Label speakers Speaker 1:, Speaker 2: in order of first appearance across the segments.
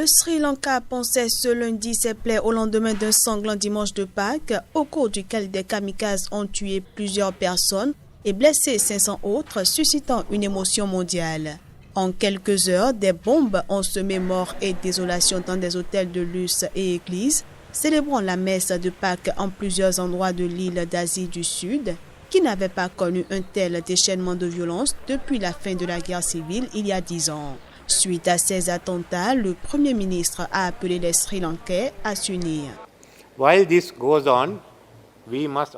Speaker 1: Le Sri Lanka pensait ce lundi ses plaies au lendemain d'un sanglant dimanche de Pâques, au cours duquel des kamikazes ont tué plusieurs personnes et blessé 500 autres, suscitant une émotion mondiale. En quelques heures, des bombes ont semé mort et désolation dans des hôtels de luxe et églises, célébrant la messe de Pâques en plusieurs endroits de l'île d'Asie du Sud, qui n'avait pas connu un tel déchaînement de violence depuis la fin de la guerre civile il y a 10 ans. Suite à ces attentats, le Premier ministre a appelé les Sri Lankais à s'unir.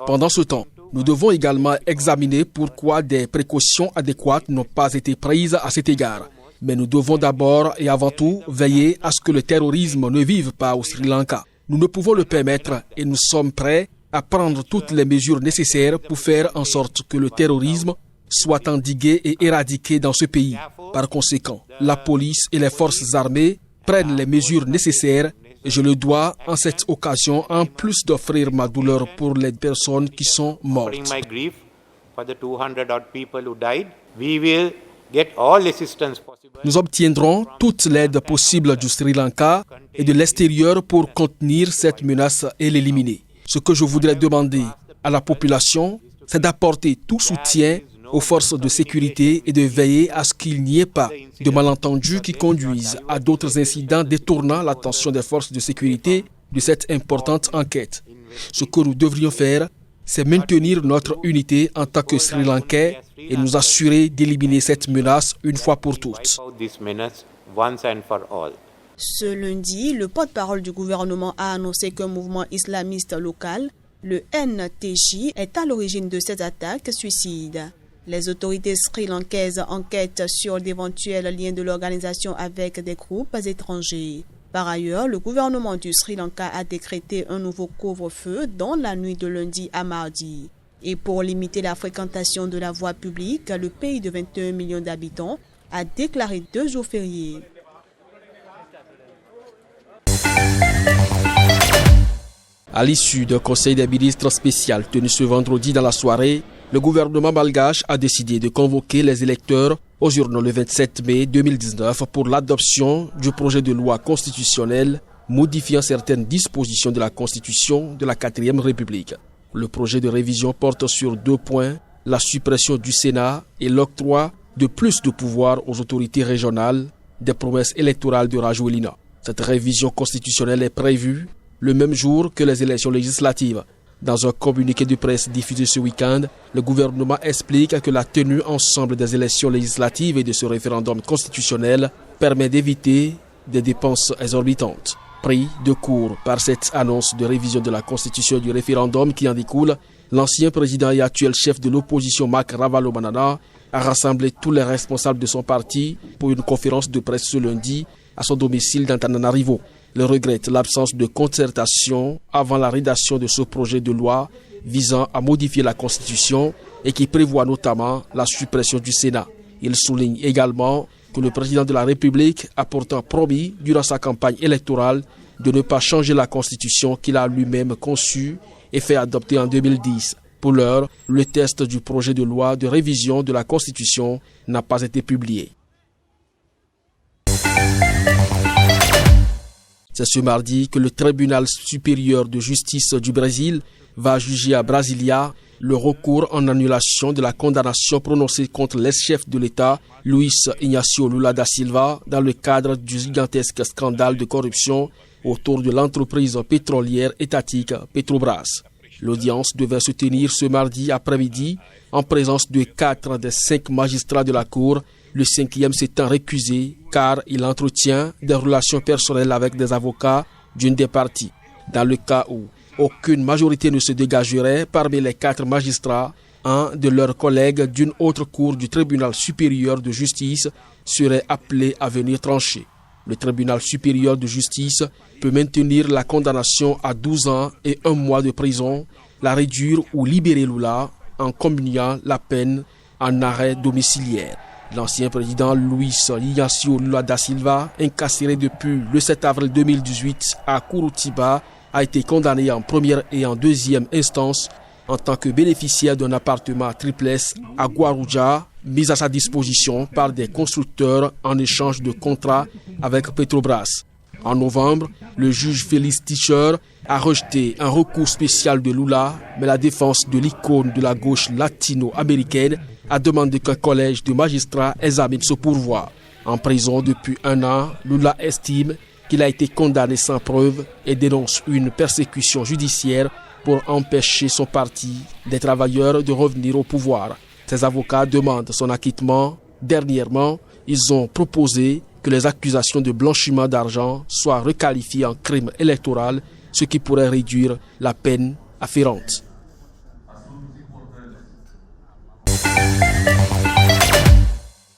Speaker 2: Pendant ce temps, nous devons également examiner pourquoi des précautions adéquates n'ont pas été prises à cet égard. Mais nous devons d'abord et avant tout veiller à ce que le terrorisme ne vive pas au Sri Lanka. Nous ne pouvons le permettre et nous sommes prêts à prendre toutes les mesures nécessaires pour faire en sorte que le terrorisme soit endigué et éradiqué dans ce pays. Par conséquent, la police et les forces armées prennent les mesures nécessaires et je le dois en cette occasion en plus d'offrir ma douleur pour les personnes qui sont mortes. Nous obtiendrons toute l'aide possible du Sri Lanka et de l'extérieur pour contenir cette menace et l'éliminer. Ce que je voudrais demander à la population, c'est d'apporter tout soutien aux forces de sécurité et de veiller à ce qu'il n'y ait pas de malentendus qui conduisent à d'autres incidents détournant l'attention des forces de sécurité de cette importante enquête. Ce que nous devrions faire, c'est maintenir notre unité en tant que Sri Lankais et nous assurer d'éliminer cette menace une fois pour toutes.
Speaker 1: Ce lundi, le porte-parole du gouvernement a annoncé qu'un mouvement islamiste local, le NTJ, est à l'origine de ces attaques suicides. Les autorités sri-lankaises enquêtent sur d'éventuels liens de l'organisation avec des groupes étrangers. Par ailleurs, le gouvernement du Sri Lanka a décrété un nouveau couvre-feu dans la nuit de lundi à mardi. Et pour limiter la fréquentation de la voie publique, le pays de 21 millions d'habitants a déclaré 2 jours fériés.
Speaker 2: À l'issue d'un conseil des ministres spécial tenu ce vendredi dans la soirée, le gouvernement malgache a décidé de convoquer les électeurs aux urnes le 27 mai 2019 pour l'adoption du projet de loi constitutionnelle modifiant certaines dispositions de la Constitution de la 4e République. Le projet de révision porte sur 2 points, la suppression du Sénat et l'octroi de plus de pouvoirs aux autorités régionales des promesses électorales de Rajoelina. Cette révision constitutionnelle est prévue le même jour que les élections législatives. Dans un communiqué de presse diffusé ce week-end, le gouvernement explique que la tenue ensemble des élections législatives et de ce référendum constitutionnel permet d'éviter des dépenses exorbitantes. Pris de court par cette annonce de révision de la constitution et du référendum qui en découle, l'ancien président et actuel chef de l'opposition Marc Ravalomanana a rassemblé tous les responsables de son parti pour une conférence de presse ce lundi à son domicile d'Antananarivo. Il regrette l'absence de concertation avant la rédaction de ce projet de loi visant à modifier la Constitution et qui prévoit notamment la suppression du Sénat. Il souligne également que le président de la République a pourtant promis durant sa campagne électorale de ne pas changer la Constitution qu'il a lui-même conçue et fait adopter en 2010. Pour l'heure, le texte du projet de loi de révision de la Constitution n'a pas été publié. C'est ce mardi que le tribunal supérieur de justice du Brésil va juger à Brasilia le recours en annulation de la condamnation prononcée contre l'ex-chef de l'État, Luiz Inácio Lula da Silva, dans le cadre du gigantesque scandale de corruption autour de l'entreprise pétrolière étatique Petrobras. L'audience devait se tenir ce mardi après-midi en présence de 4 des 5 magistrats de la Cour, le 5e s'étant récusé car il entretient des relations personnelles avec des avocats d'une des parties. Dans le cas où aucune majorité ne se dégagerait parmi les 4 magistrats, un de leurs collègues d'une autre cour du tribunal supérieur de justice serait appelé à venir trancher. Le tribunal supérieur de justice peut maintenir la condamnation à 12 ans et 1 mois de prison, la réduire ou libérer Lula en communiant la peine en arrêt domiciliaire. L'ancien président Luiz Inácio Lula da Silva, incarcéré depuis le 7 avril 2018 à Curitiba, a été condamné en première et en deuxième instance en tant que bénéficiaire d'un appartement triplex à Guarujá, mis à sa disposition par des constructeurs en échange de contrats avec Petrobras. En novembre, le juge Félix Tischer a rejeté un recours spécial de Lula, mais la défense de l'icône de la gauche latino-américaine a demandé qu'un collège de magistrats examine ce pourvoi. En prison depuis 1 an, Lula estime qu'il a été condamné sans preuve et dénonce une persécution judiciaire pour empêcher son parti des travailleurs de revenir au pouvoir. Ses avocats demandent son acquittement. Dernièrement, ils ont proposé que les accusations de blanchiment d'argent soient requalifiées en crime électoral, ce qui pourrait réduire la peine afférente.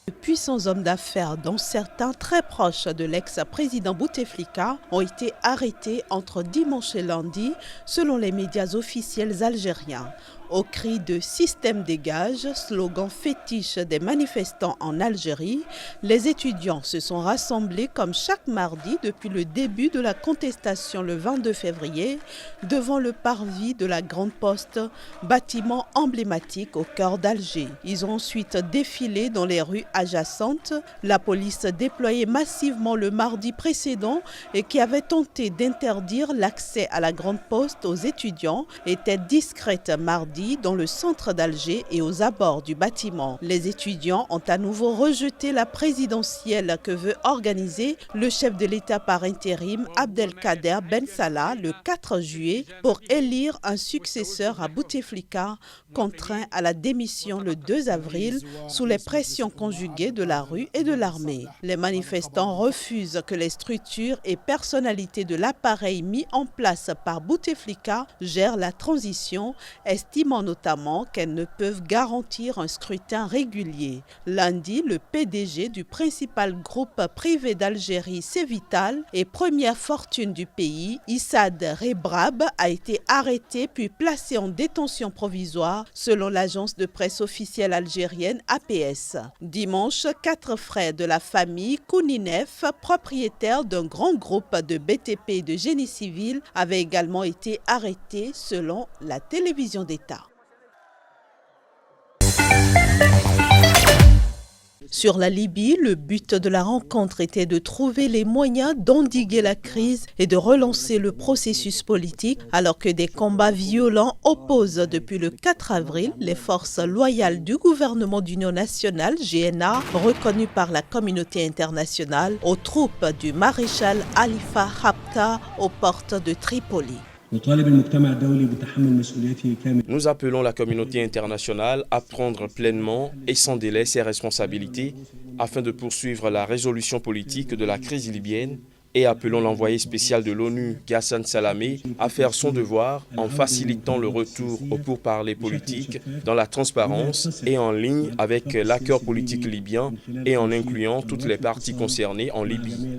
Speaker 3: De puissants hommes d'affaires, dont certains très proches de l'ex-président Bouteflika, ont été arrêtés entre dimanche et lundi, selon les médias officiels algériens. Au cri de « Système dégage », slogan fétiche des manifestants en Algérie, les étudiants se sont rassemblés comme chaque mardi depuis le début de la contestation le 22 février devant le parvis de la Grande Poste, bâtiment emblématique au cœur d'Alger. Ils ont ensuite défilé dans les rues adjacentes. La police déployée massivement le mardi précédent et qui avait tenté d'interdire l'accès à la Grande Poste aux étudiants était discrète mardi dans le centre d'Alger et aux abords du bâtiment. Les étudiants ont à nouveau rejeté la présidentielle que veut organiser le chef de l'État par intérim Abdelkader Ben Salah le 4 juillet pour élire un successeur à Bouteflika, contraint à la démission le 2 avril sous les pressions conjuguées de la rue et de l'armée. Les manifestants refusent que les structures et personnalités de l'appareil mis en place par Bouteflika gèrent la transition, estimant notamment qu'elles ne peuvent garantir un scrutin régulier. Lundi, le PDG du principal groupe privé d'Algérie, Cévital, et première fortune du pays, Issad Rebrab, a été arrêté puis placé en détention provisoire selon l'agence de presse officielle algérienne APS. Dimanche, 4 frères de la famille Kouninef, propriétaires d'un grand groupe de BTP et de génie civil, avaient également été arrêtés selon la télévision d'État. Sur la Libye, le but de la rencontre était de trouver les moyens d'endiguer la crise et de relancer le processus politique, alors que des combats violents opposent depuis le 4 avril les forces loyales du gouvernement d'union nationale, GNA, reconnues par la communauté internationale, aux troupes du maréchal Khalifa Haftar aux portes de Tripoli.
Speaker 4: Nous appelons la communauté internationale à prendre pleinement et sans délai ses responsabilités afin de poursuivre la résolution politique de la crise libyenne et appelons l'envoyé spécial de l'ONU, Ghassan Salamé, à faire son devoir en facilitant le retour aux pourparlers politiques dans la transparence et en ligne avec l'accord politique libyen et en incluant toutes les parties concernées en Libye.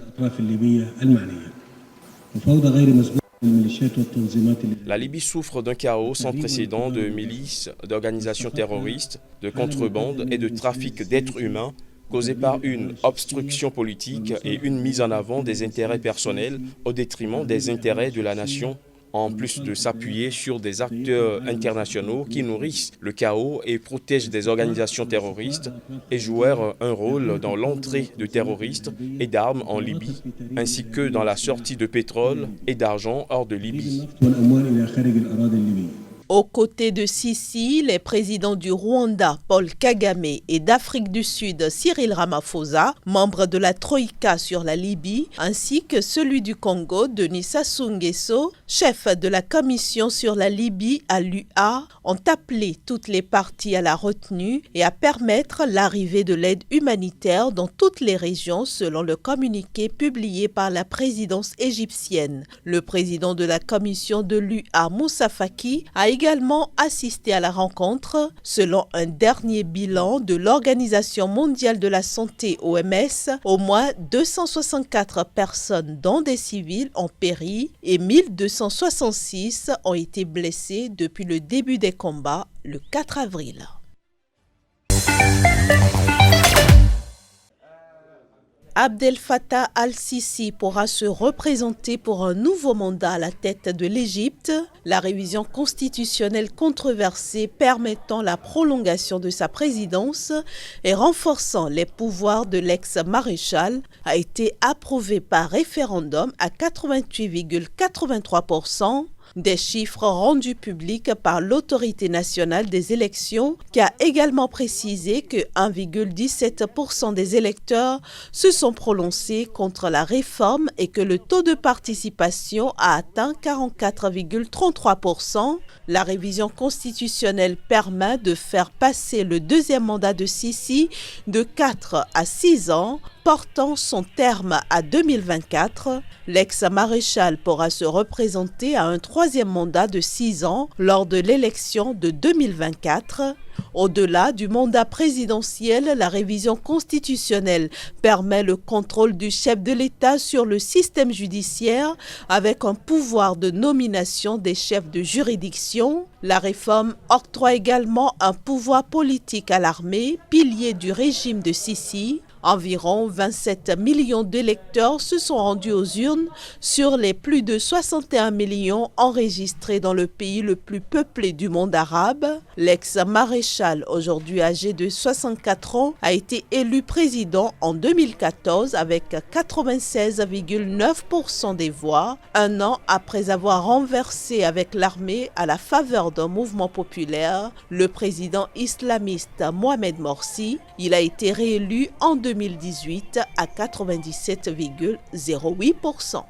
Speaker 4: La Libye souffre d'un chaos sans précédent de milices, d'organisations terroristes, de contrebande et de trafic d'êtres humains causé par une obstruction politique et une mise en avant des intérêts personnels au détriment des intérêts de la nation, en plus de s'appuyer sur des acteurs internationaux qui nourrissent le chaos et protègent des organisations terroristes et jouèrent un rôle dans l'entrée de terroristes et d'armes en Libye, ainsi que dans la sortie de pétrole et d'argent hors de Libye.
Speaker 3: Aux côtés de Sisi, les présidents du Rwanda, Paul Kagame, et d'Afrique du Sud, Cyril Ramaphosa, membres de la Troïka sur la Libye, ainsi que celui du Congo, Denis Sassou Nguesso, chef de la commission sur la Libye à l'UA, ont appelé toutes les parties à la retenue et à permettre l'arrivée de l'aide humanitaire dans toutes les régions selon le communiqué publié par la présidence égyptienne. Le président de la commission de l'UA, Moussa Faki, a également assisté à la rencontre. Selon un dernier bilan de l'Organisation mondiale de la santé OMS, au moins 264 personnes, dont des civils, ont péri et 1266 ont été blessés depuis le début des combats le 4 avril. Abdel Fattah al-Sisi pourra se représenter pour un nouveau mandat à la tête de l'Égypte. La révision constitutionnelle controversée permettant la prolongation de sa présidence et renforçant les pouvoirs de l'ex-maréchal a été approuvée par référendum à 88,83%. Des chiffres rendus publics par l'Autorité nationale des élections qui a également précisé que 1,17% des électeurs se sont prononcés contre la réforme et que le taux de participation a atteint 44,33%. La révision constitutionnelle permet de faire passer le deuxième mandat de Sisi de 4 à 6 ans, portant son terme à 2024. L'ex-maréchal pourra se représenter à un troisième mandat de 6 ans lors de l'élection de 2024. Au-delà du mandat présidentiel, la révision constitutionnelle permet le contrôle du chef de l'État sur le système judiciaire avec un pouvoir de nomination des chefs de juridiction. La réforme octroie également un pouvoir politique à l'armée, pilier du régime de Sisi. Environ 27 millions d'électeurs se sont rendus aux urnes sur les plus de 61 millions enregistrés dans le pays le plus peuplé du monde arabe. L'ex-maréchal, aujourd'hui âgé de 64 ans, a été élu président en 2014 avec 96,9% des voix, un an après avoir renversé avec l'armée à la faveur d'un mouvement populaire le président islamiste Mohamed Morsi. Il a été réélu en 2018 à 97,08%.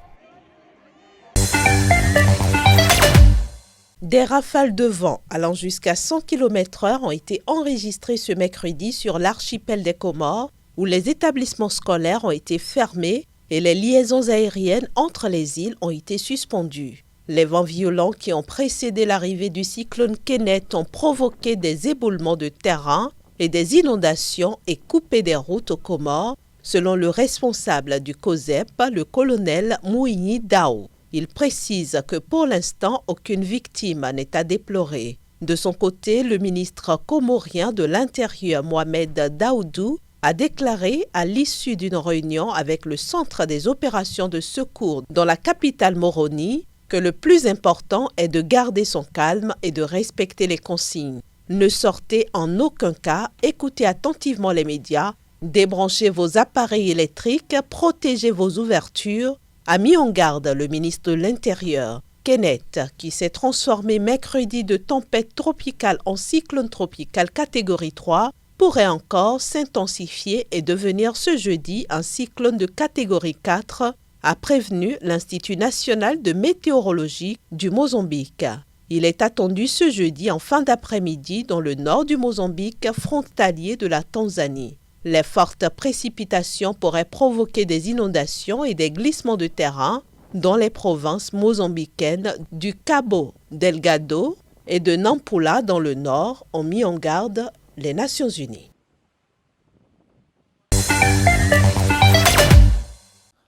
Speaker 3: Des rafales de vent allant jusqu'à 100 km/h ont été enregistrées ce mercredi sur l'archipel des Comores, où les établissements scolaires ont été fermés et les liaisons aériennes entre les îles ont été suspendues. Les vents violents qui ont précédé l'arrivée du cyclone Kenneth ont provoqué des éboulements de terrain et des inondations et coupé des routes aux Comores, selon le responsable du COSEP, le colonel Mouini Dao. Il précise que pour l'instant, aucune victime n'est à déplorer. De son côté, le ministre comorien de l'Intérieur, Mohamed Daoudou, a déclaré à l'issue d'une réunion avec le Centre des opérations de secours dans la capitale Moroni que le plus important est de garder son calme et de respecter les consignes. Ne sortez en aucun cas, écoutez attentivement les médias, débranchez vos appareils électriques, protégez vos ouvertures, a mis en garde le ministre de l'Intérieur. Kenneth, qui s'est transformé mercredi de tempête tropicale en cyclone tropical catégorie 3, pourrait encore s'intensifier et devenir ce jeudi un cyclone de catégorie 4, a prévenu l'Institut national de météorologie du Mozambique. Il est attendu ce jeudi en fin d'après-midi dans le nord du Mozambique, frontalier de la Tanzanie. Les fortes précipitations pourraient provoquer des inondations et des glissements de terrain dans les provinces mozambicaines du Cabo Delgado et de Nampula dans le nord, ont mis en garde les Nations Unies.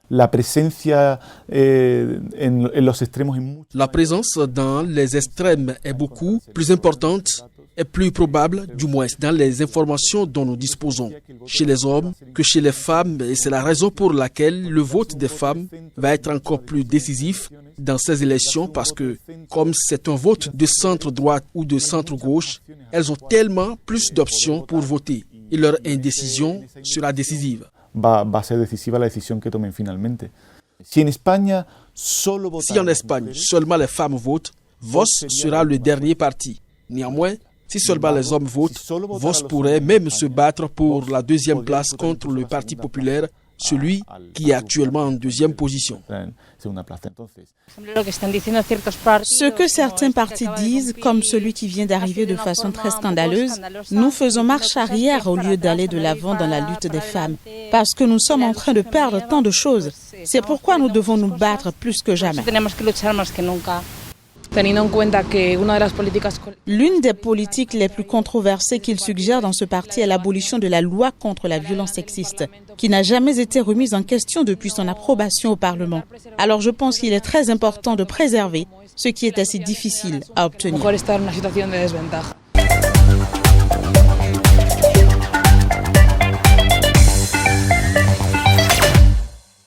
Speaker 5: La présence
Speaker 2: dans les extrêmes est beaucoup plus importante et plus probable, du moins dans les informations dont nous disposons, chez les hommes que chez les femmes, et c'est la raison pour laquelle le vote des femmes va être encore plus décisif dans ces élections, parce que comme c'est un vote de centre-droite ou de centre-gauche, elles ont tellement plus d'options pour voter et leur indécision sera décisive.
Speaker 5: Va a ser decisiva la decisión que tomen finalmente. Si en Espagne
Speaker 2: seulement les femmes votent, Vox sera le dernier parti. Néanmoins, si seulement les hommes votent, Vox pourrait même se battre pour la deuxième place contre le Parti populaire, celui qui est actuellement en deuxième position.
Speaker 6: Ce que certains partis disent, comme celui qui vient d'arriver de façon très scandaleuse, nous faisons marche arrière au lieu d'aller de l'avant dans la lutte des femmes, parce que nous sommes en train de perdre tant de choses. C'est pourquoi nous devons nous battre plus que jamais. L'une des politiques les plus controversées qu'il suggère dans ce parti est l'abolition de la loi contre la violence sexiste, qui n'a jamais été remise en question depuis son approbation au Parlement. Alors je pense qu'il est très important de préserver ce qui est assez difficile à obtenir.